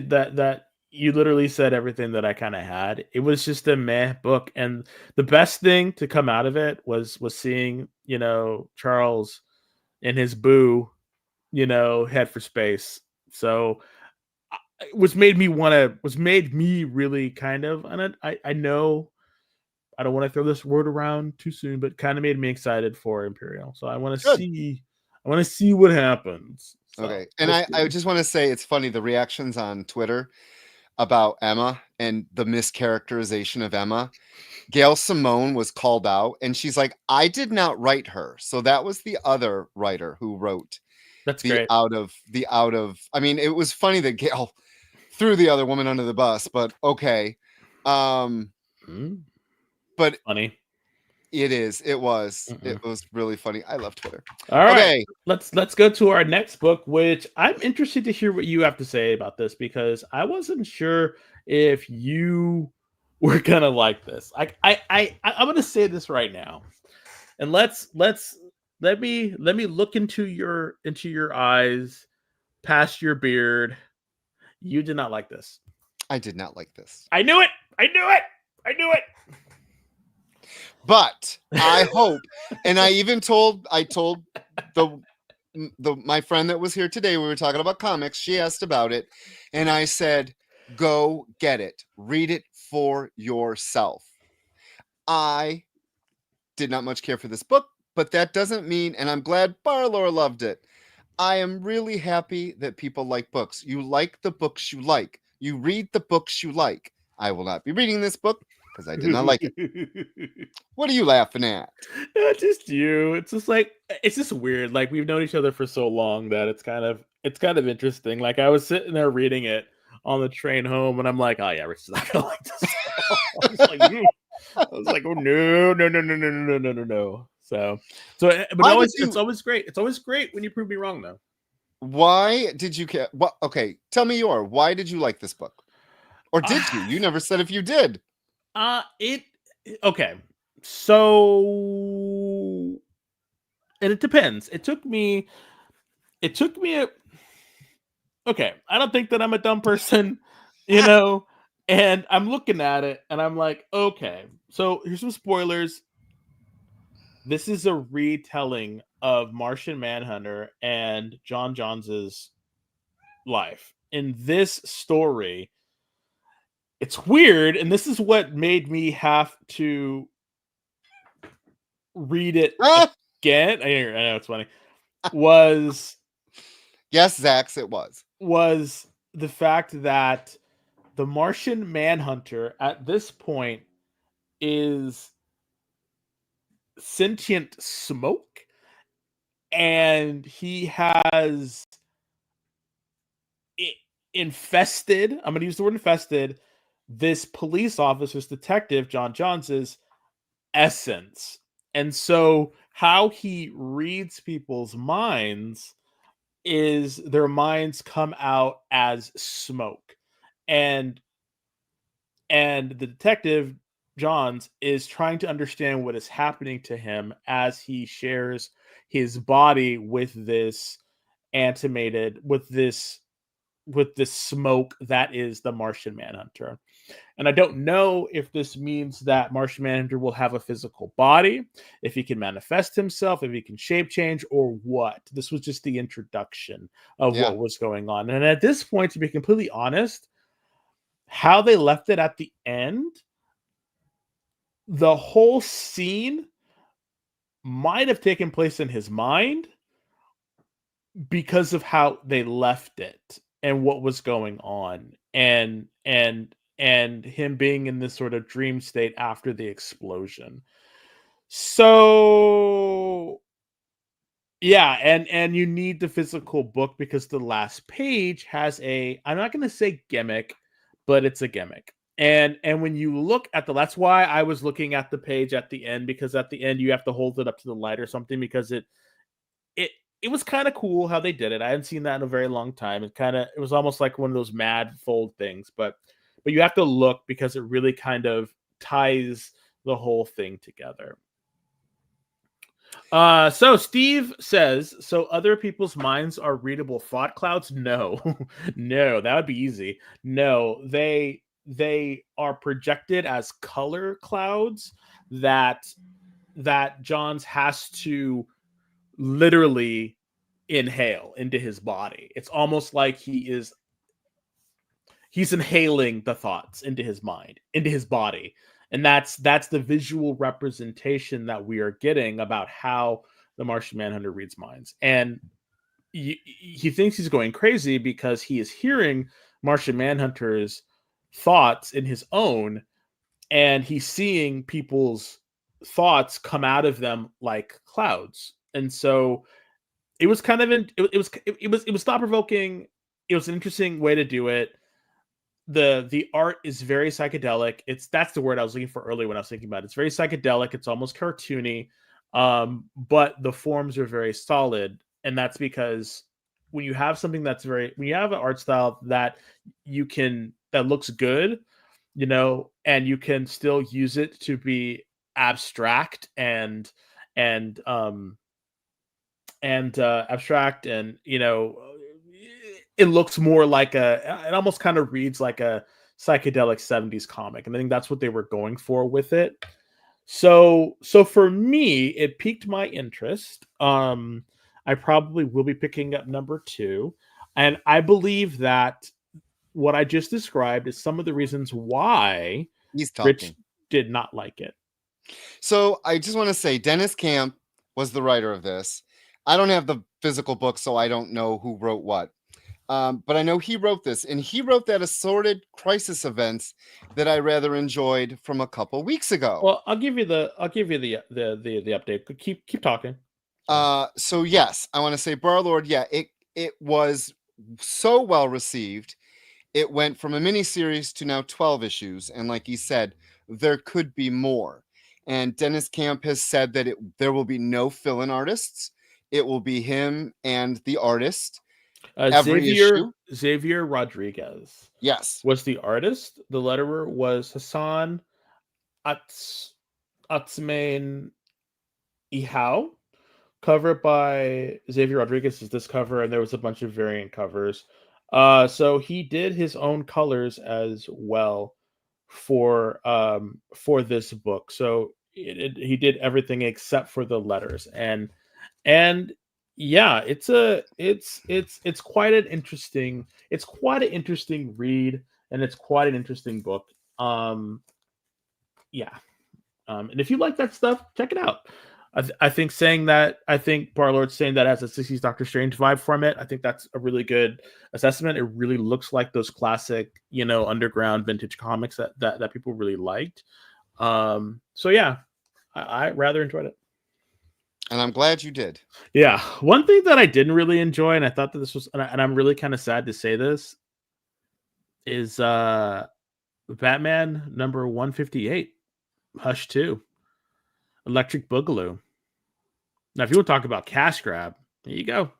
[SPEAKER 10] you literally said everything that I kind of had. It was just a meh book, and the best thing to come out of it was seeing, you know, Charles and his boo, you know, head for space. So it made me really kind of, and I know I don't want to throw this word around too soon, but kind of made me excited for Imperial. So I want to see what happens. So,
[SPEAKER 9] okay, and I just want to say it's funny, the reactions on Twitter about Emma and the mischaracterization of Emma. Gail Simone was called out, and she's like, "I did not write her." So that was the other writer who wrote.
[SPEAKER 10] That's great.
[SPEAKER 9] Out of. I mean, it was funny that Gail threw the other woman under the bus, but okay. But
[SPEAKER 10] funny.
[SPEAKER 9] It is. It was. It was really funny. I love Twitter.
[SPEAKER 10] All right. Let's go to our next book, which I'm interested to hear what you have to say about this, because I wasn't sure if you were gonna like this. I'm gonna say this right now, and let me look into your eyes, past your beard. You did not like this.
[SPEAKER 9] I did not like this.
[SPEAKER 10] I knew it.
[SPEAKER 9] But I hope, and I told my friend that was here today, we were talking about comics, she asked about it, and I said, go get it. Read it for yourself. I did not much care for this book, but that doesn't mean, and I'm glad Barlor loved it. I am really happy that people like books. You like the books you like. You read the books you like. I will not be reading this book because I did not like it. What are you laughing at?
[SPEAKER 10] No, just you. It's just weird. Like, we've known each other for so long that it's kind of interesting. Like, I was sitting there reading it on the train home, and I'm like, oh yeah, Rich is not gonna like this. I was like, oh no. So, but it's always great. It's always great when you prove me wrong, though.
[SPEAKER 9] Why did you care? Well, okay, tell me why did you like this book? Or did you? You never said if you did.
[SPEAKER 10] Okay. So, and it depends. It took me okay, I don't think that I'm a dumb person, you know, and I'm looking at it and I'm like, okay, so here's some spoilers. This is a retelling of Martian Manhunter and John Johns' life. In this story, it's weird, and this is what made me have to read it again. I know it's funny.
[SPEAKER 9] Yes, Zax, it
[SPEAKER 10] was the fact that the Martian Manhunter at this point is sentient smoke, and he has infested, I'm going to use the word infested, this police officer's, detective John Johns' essence. And so how he reads people's minds is their minds come out as smoke, and the detective Johns is trying to understand what is happening to him as he shares his body with this animated, with this smoke that is the Martian Manhunter. And I don't know if this means that Martian Manhunter will have a physical body, if he can manifest himself, if he can shape change, or what. This was just the introduction of what was going on. And at this point, to be completely honest, how they left it at the end, the whole scene might have taken place in his mind because of how they left it and what was going on, and him being in this sort of dream state after the explosion. So yeah, and you need the physical book because the last page has a, I'm not going to say gimmick, but it's a gimmick. And when you look at that's why I was looking at the page at the end, because at the end you have to hold it up to the light or something, because it was kind of cool how they did it. I hadn't seen that in a very long time. It was almost like one of those mad fold things, but you have to look because it really kind of ties the whole thing together. So Steve says, so other people's minds are readable thought clouds? No. No, that would be easy. No, they are projected as color clouds that Johns has to literally inhale into his body. It's almost like he's inhaling the thoughts into his mind, into his body. And that's the visual representation that we are getting about how the Martian Manhunter reads minds. And he thinks he's going crazy because he is hearing Martian Manhunter's thoughts in his own, and he's seeing people's thoughts come out of them like clouds. And so it was kind of it was thought provoking. It was an interesting way to do it. The art is very psychedelic. That's the word I was looking for earlier when I was thinking about it. It's very psychedelic. It's almost cartoony, but the forms are very solid, and that's because when you have something when you have an art style that looks good, and you can still use it to be abstract and abstract, and it looks more like it almost kind of reads like a psychedelic 70s comic. And I think that's what they were going for with it. So for me, it piqued my interest. I probably will be picking up number 2. And I believe that what I just described is some of the reasons why Rich did not like it.
[SPEAKER 9] So I just want to say Dennis Camp was the writer of this. I don't have the physical book, so I don't know who wrote what. But I know he wrote this, and he wrote that assorted crisis events that I rather enjoyed from a couple weeks ago.
[SPEAKER 10] Well, I'll give you the update. Keep talking.
[SPEAKER 9] So yes, I want to say Barlord. Yeah, it was so well received. It went from a miniseries to now 12 issues, and like he said, there could be more. And Dennis Camp has said that there will be no fill-in artists. It will be him and the artist.
[SPEAKER 10] Xavier Rodriguez,
[SPEAKER 9] yes,
[SPEAKER 10] was the artist. The letterer was Hassan Atsmain Ihao. Cover by Xavier Rodriguez is this cover, and there was a bunch of variant covers. So he did his own colors as well for this book. So he did everything except for the letters, and yeah, it's quite an interesting read, and it's quite an interesting book. And if you like that stuff, check it out. I think Barlord's saying that has a 60s Doctor Strange vibe from it. I think that's a really good assessment. It really looks like those classic, underground vintage comics that people really liked. So yeah, I rather enjoyed it.
[SPEAKER 9] And I'm glad you did.
[SPEAKER 10] Yeah. One thing that I didn't really enjoy, and I thought that this was, and I'm really kind of sad to say this, is Batman number 158, Hush 2, Electric Boogaloo. Now, if you want to talk about cash grab, there you go.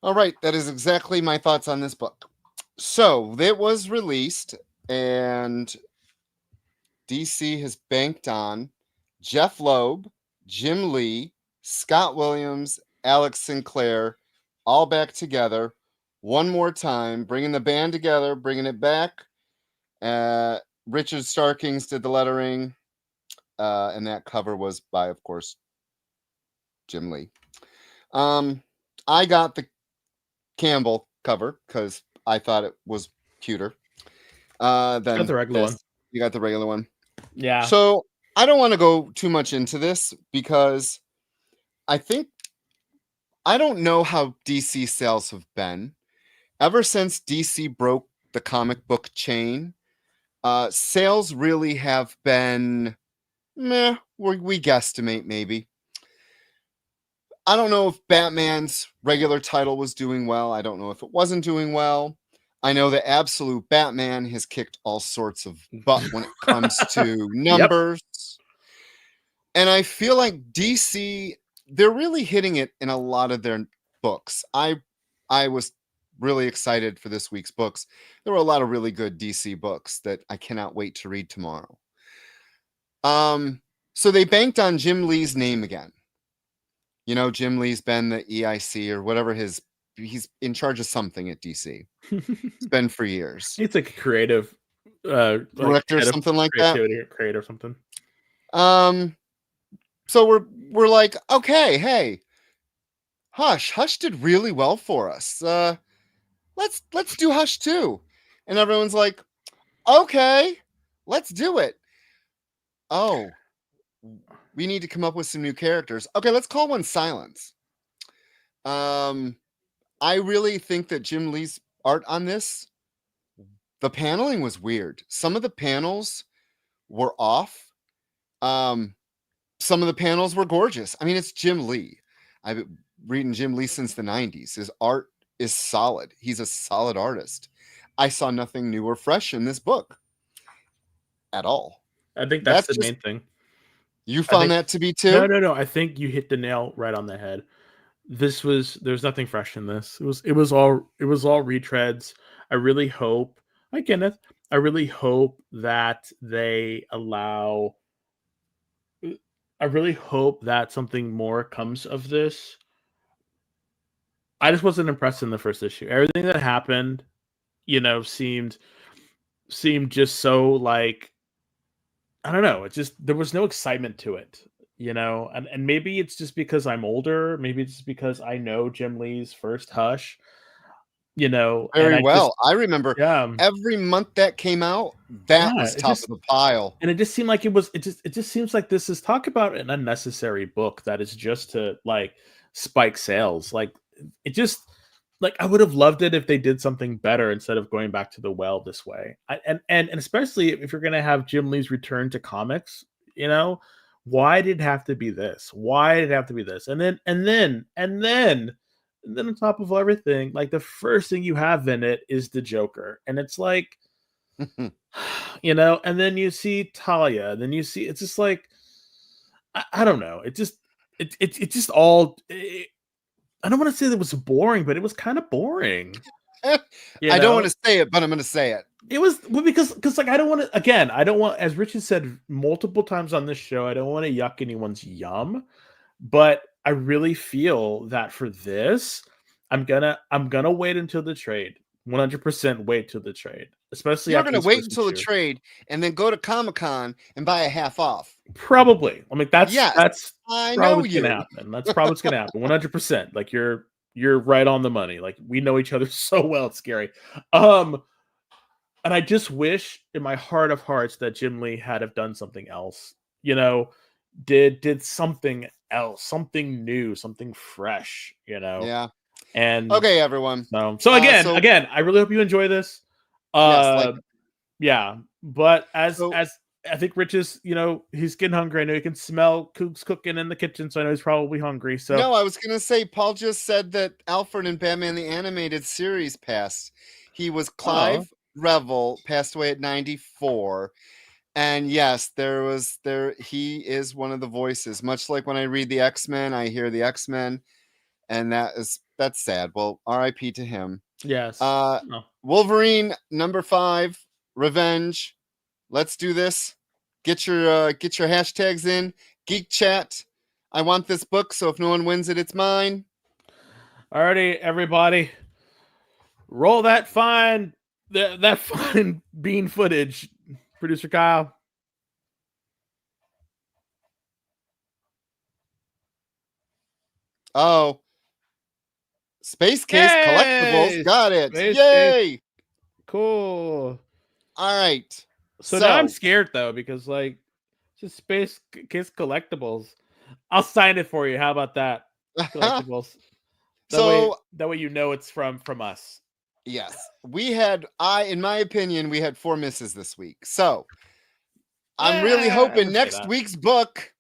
[SPEAKER 9] All right. That is exactly my thoughts on this book. So it was released, and DC has banked on Jeff Loeb, Jim Lee, Scott Williams, Alex Sinclair, all back together one more time, bringing the band together, bringing it back. Richard Starkings did the lettering, and that cover was by, of course, Jim Lee. I got the Campbell cover because I thought it was cuter. Then
[SPEAKER 10] got the regular one.
[SPEAKER 9] You got the regular one.
[SPEAKER 10] Yeah.
[SPEAKER 9] So I don't want to go too much into this because I don't know how DC sales have been. Ever since DC broke the comic book chain, sales really have been meh. We guesstimate maybe. I don't know if Batman's regular title was doing well. I don't know if it wasn't doing well. I know that Absolute Batman has kicked all sorts of butt when it comes to numbers. Yep. And I feel like DC, they're really hitting it in a lot of their books. I was really excited for this week's books. There were a lot of really good DC books that I cannot wait to read tomorrow. So they banked on Jim Lee's name again. You know, Jim Lee's been the EIC or whatever he's in charge of something at DC. It's been for years.
[SPEAKER 10] He's like a creative
[SPEAKER 9] director,
[SPEAKER 10] like
[SPEAKER 9] something like that.
[SPEAKER 10] Creator or something.
[SPEAKER 9] So we're like, okay, hey, Hush did really well for us. Let's do Hush too. And everyone's like, okay, let's do it. Oh, we need to come up with some new characters. Okay, let's call one Silence. I really think that Jim Lee's art on this, the paneling was weird. Some of the panels were off. Some of the panels were gorgeous. I mean, it's Jim Lee. I've been reading Jim Lee since the 90s. His art is solid. He's a solid artist. I saw nothing new or fresh in this book at all.
[SPEAKER 10] I think that's the main thing.
[SPEAKER 9] You found that to be too?
[SPEAKER 10] No. I think you hit the nail right on the head. There's nothing fresh in this. It was all retreads. I really hope, like Kenneth, I really hope that they allow. I really hope that something more comes of this. I just wasn't impressed in the first issue. Everything that happened, seemed just so like, I don't know. It just, there was no excitement to it, and maybe it's just because I'm older. Maybe it's just because I know Jim Lee's first Hush,
[SPEAKER 9] Very well. I remember every month that came out, that was top of the pile.
[SPEAKER 10] And it just seemed like it just seems like this is talk about an unnecessary book that is just to like spike sales. Like it just, like I would have loved it if they did something better instead of going back to the well this way. And especially if you're going to have Jim Lee's return to comics, why did it have to be this? Why did it have to be this? And then on top of everything, like the first thing you have in it is the Joker. And it's like, and then you see Talia, then you see, it's just like, I don't know. It just all, I don't want to say that it was boring, but it was kind of boring.
[SPEAKER 9] I don't want to say it, but I'm going to say it.
[SPEAKER 10] It was because like, I don't want, as Richard said multiple times on this show, I don't want to yuck anyone's yum, but I really feel that for this, I'm gonna wait until the trade. 100% wait till the trade. Especially
[SPEAKER 9] you're gonna wait until the trade and then go to Comic-Con and buy a half off.
[SPEAKER 10] Probably. I mean, that's
[SPEAKER 9] I
[SPEAKER 10] probably
[SPEAKER 9] know
[SPEAKER 10] what's gonna happen. That's probably what's gonna happen. 100%. Like you're right on the money. Like we know each other so well. It's scary. And I just wish in my heart of hearts that Jim Lee had have done something else. Did something else, something new, something fresh.
[SPEAKER 9] Yeah.
[SPEAKER 10] And
[SPEAKER 9] okay, everyone.
[SPEAKER 10] So again, I really hope you enjoy this. Yeah, but as I think Rich is, he's getting hungry. I know you can smell Cook's cooking in the kitchen, so I know he's probably hungry. So
[SPEAKER 9] no, I was gonna say Paul just said that Alfred and Batman the Animated Series passed. He was Clive Revel, passed away at 94. And yes, he is one of the voices. Much like when I read the X-Men, I hear the X-Men, and that's sad. Well, R.I.P. to him.
[SPEAKER 10] Yes.
[SPEAKER 9] Wolverine #5, Revenge. Let's do this. Get your hashtags in. Geek Chat. I want this book, so if no one wins it, it's mine.
[SPEAKER 10] Alrighty, everybody. Roll that fine bean footage. Producer Kyle.
[SPEAKER 9] Oh. Space Case Collectibles. Got it.
[SPEAKER 10] Space
[SPEAKER 9] Yay.
[SPEAKER 10] Case. Cool.
[SPEAKER 9] All right.
[SPEAKER 10] So now I'm scared though, because like, just Space Kiss Collectibles. I'll sign it for you. How about that? Collectibles. That way you know it's from us.
[SPEAKER 9] Yes. In my opinion, we had 4 misses this week. So I'm really hoping next week's book,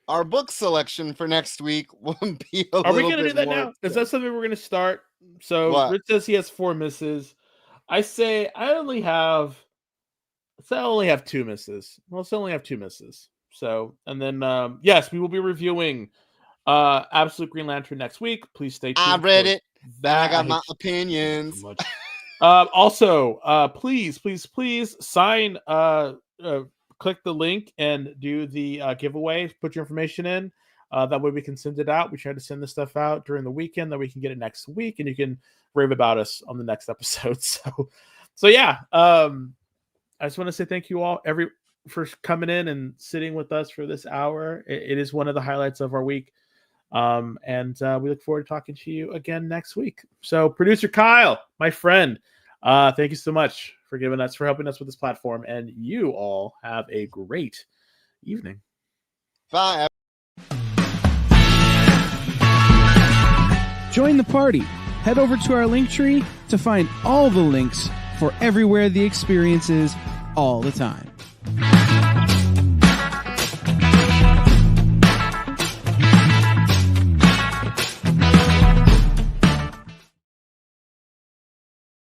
[SPEAKER 9] our book selection for next week, will be a little bit more. Are we going to do that now?
[SPEAKER 10] Is that something we're going to start? So Rich says he has 4 misses. I say I only have 2 misses. Well, I only have 2 misses. So, and then, yes, we will be reviewing Absolute Green Lantern next week. Please stay tuned.
[SPEAKER 9] I read it. I got my opinions.
[SPEAKER 10] So also, please sign, click the link and do the giveaway. Put your information in. That way we can send it out. We try to send this stuff out during the weekend, that we can get it next week, and you can rave about us on the next episode. So yeah. I just want to say thank you all for coming in and sitting with us for this hour. It is one of the highlights of our week. And we look forward to talking to you again next week. So producer Kyle, my friend, thank you so much for helping us with this platform. And you all have a great evening.
[SPEAKER 9] Bye.
[SPEAKER 14] Join the party. Head over to our link tree to find all the links for everywhere the experience is all the time.